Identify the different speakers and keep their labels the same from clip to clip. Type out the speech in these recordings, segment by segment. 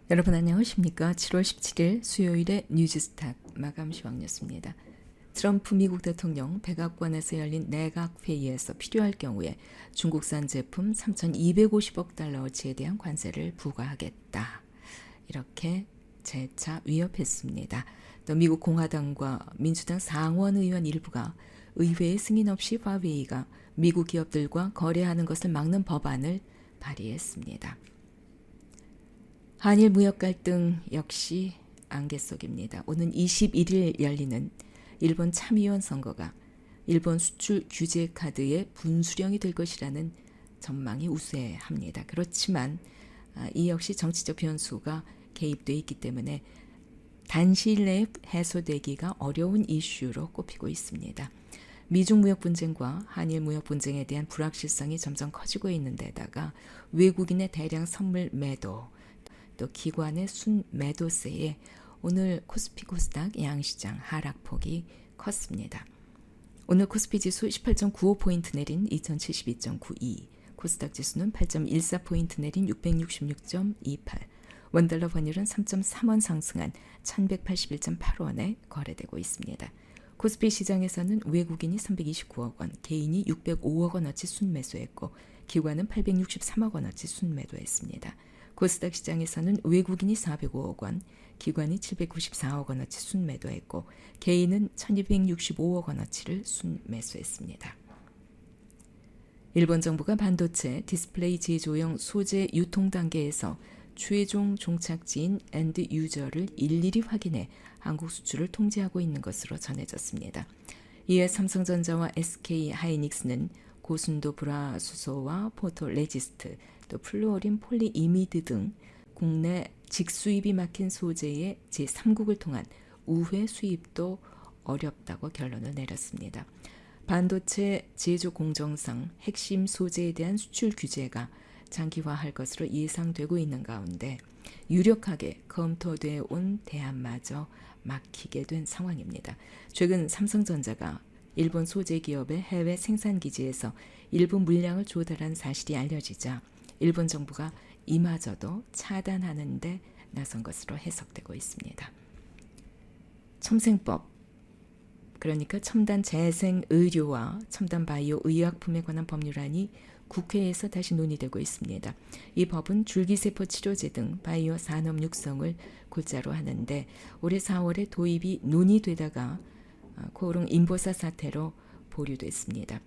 Speaker 1: 여러분 안녕하십니까? 7월 17일 수요일의 뉴스스탁 마감 시황이었습니다. 트럼프 미국 대통령 백악관에서 열린 내각회의에서 필요할 경우에 중국산 제품 3,250억 달러어치에 대한 관세를 부과하겠다. 이렇게 재차 위협했습니다. 또 미국 공화당과 민주당 상원 의원 일부가 의회의 승인 없이 화웨이가 미국 기업들과 거래하는 것을 막는 법안을 발의했습니다. 한일 무역 갈등 역시 안개 속입니다. 오는 21일 열리는 일본 참의원 선거가 일본 수출 규제 카드의 분수령이 될 것이라는 전망이 우세합니다. 그렇지만 이 역시 정치적 변수가 개입돼 있기 때문에 단시일 내에 해소되기가 어려운 이슈로 꼽히고 있습니다. 미중 무역 분쟁과 한일 무역 분쟁에 대한 불확실성이 점점 커지고 있는 데다가 외국인의 대량 선물 매도 또 기관의 순매도세에 오늘 코스피 코스닥 양시장 하락폭이 컸습니다. 오늘 코스피 지수 18.95포인트 내린 2072.92, 코스닥 지수는 8.14포인트 내린 666.28, 원달러 환율은 3.3원 상승한 1181.8원에 거래되고 있습니다. 코스피 시장에서는 외국인이 329억 원, 개인이 605억 원어치 순매수했고 기관은 863억 원어치 순매도했습니다. 코스닥 시장에서는 외국인이 405억 원, 기관이 794억 원어치 순매도했고 개인은 1265억 원어치를 순매수했습니다. 일본 정부가 반도체 디스플레이 제조용 소재 유통 단계에서 최종 종착지인 엔드 유저를 일일이 확인해 한국 수출을 통제하고 있는 것으로 전해졌습니다. 이에 삼성전자와 SK 하이닉스는 고순도 불화수소와 포토레지스트, 또 플루오린 폴리이미드 등 국내 직수입이 막힌 소재의 제3국을 통한 우회 수입도 어렵다고 결론을 내렸습니다. 반도체 제조 공정상 핵심 소재에 대한 수출 규제가 장기화할 것으로 예상되고 있는 가운데 유력하게 검토돼 온 대안마저 막히게 된 상황입니다. 최근 삼성전자가 일본 소재 기업의 해외 생산 기지에서 일부 물량을 조달한 사실이 알려지자 일본 정부가 이마저도 차단하는 데 나선 것으로 해석되고 있습니다. 첨생법, 그러니까 첨단 재생 의료와 첨단 바이오 의약품에 관한 법률안이 국회에서 다시 논의되고 있습니다. 이 법은 줄기세포 치료제 등 바이오 산업 육성을 골자로 하는데 올해 4월에 도입이 논의되다가 코오롱 인보사 사태로 보류됐습니다.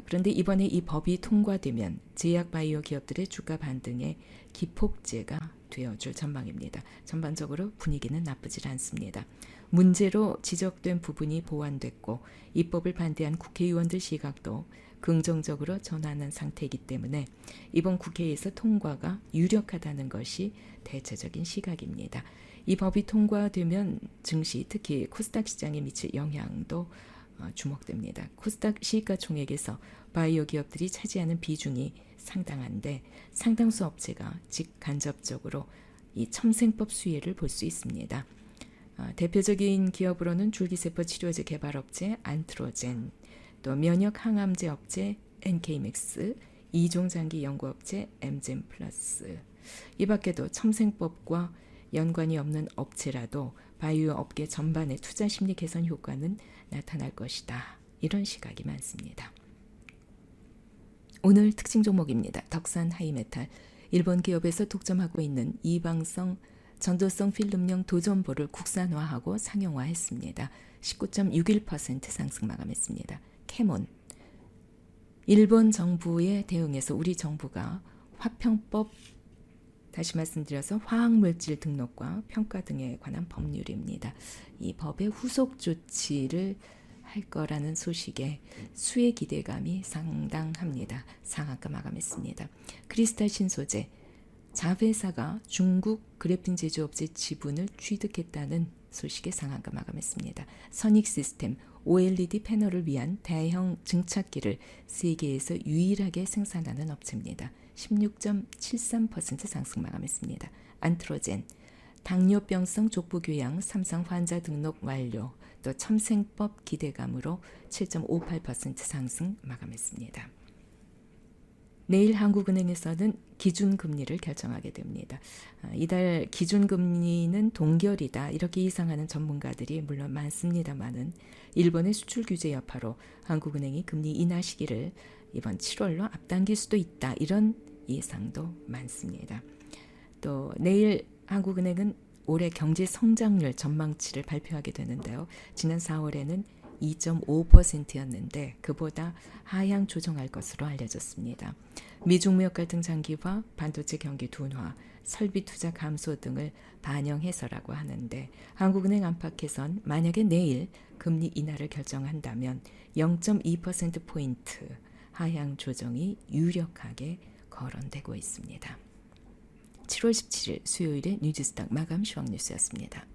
Speaker 1: 그런데 이번에 이 법이 통과되면 제약 바이오 기업들의 주가 반등에 기폭제가 되어줄 전망입니다. 전반적으로 분위기는 나쁘질 않습니다. 문제로 지적된 부분이 보완됐고 입법을 반대한 국회의원들 시각도 긍정적으로 전환한 상태이기 때문에 이번 국회에서 통과가 유력하다는 것이 대체적인 시각입니다. 이 법이 통과되면 증시, 특히 코스닥 시장에 미칠 영향도 주목됩니다. 코스닥 시가총액에서 바이오 기업들이 차지하는 비중이 상당한데 상당수 업체가 직간접적으로 이 첨생법 수혜를 볼 수 있습니다. 대표적인 기업으로는 줄기세포 치료제 개발업체 안트로젠, 또 면역 항암제 업체 NK맥스, 이종장기 연구업체 엠젠 플러스, 이 밖에도 첨생법과 연관이 없는 업체라도 바이오 업계 전반의 투자 심리 개선 효과는 나타날 것이다. 이런 시각이 많습니다. 오늘 특징 종목입니다. 덕산 하이메탈, 일본 기업에서 독점하고 있는 이방성 전도성 필름용 도전보를 국산화하고 상용화했습니다. 19.61% 상승 마감했습니다. 캐몬, 일본 정부에 대응해서 우리 정부가 화평법, 다시 말씀드려서 화학물질 등록과 평가 등에 관한 법률입니다. 이 법의 후속 조치를 할 거라는 소식에 수혜 기대감이 상당합니다. 상한가 마감했습니다. 크리스탈 신소재, 자회사가 중국 그래핀 제조업체 지분을 취득했다는 소식에 상한가 마감했습니다. 선익 시스템, OLED 패널을 위한 대형 증착기를 세계에서 유일하게 생산하는 업체입니다. 16.73% 상승 마감했습니다. 안트로젠, 당뇨병성 족부교양 3상 환자 등록 완료, 또 첨생법 기대감으로 7.58% 상승 마감했습니다. 내일 한국은행에서는 기준금리를 결정하게 됩니다. 이달 기준금리는 동결이다 이렇게 예상하는 전문가들이 물론 많습니다만은 일본의 수출 규제 여파로 한국은행이 금리 인하 시기를 이번 7월로 앞당길 수도 있다 이런 예상도 많습니다. 또 내일 한국은행은 올해 경제 성장률 전망치를 발표하게 되는데요. 지난 4월에는 2.5%였는데 그보다 하향 조정할 것으로 알려졌습니다. 미중 무역 갈등 장기화, 반도체 경기 둔화, 설비 투자 감소 등을 반영해서라고 하는데 한국은행 안팎에선 만약에 내일 금리 인하를 결정한다면 0.2%포인트 하향 조정이 유력하게 거론되고 있습니다. 7월 17일 수요일의 뉴스스탁 마감 시황 뉴스였습니다.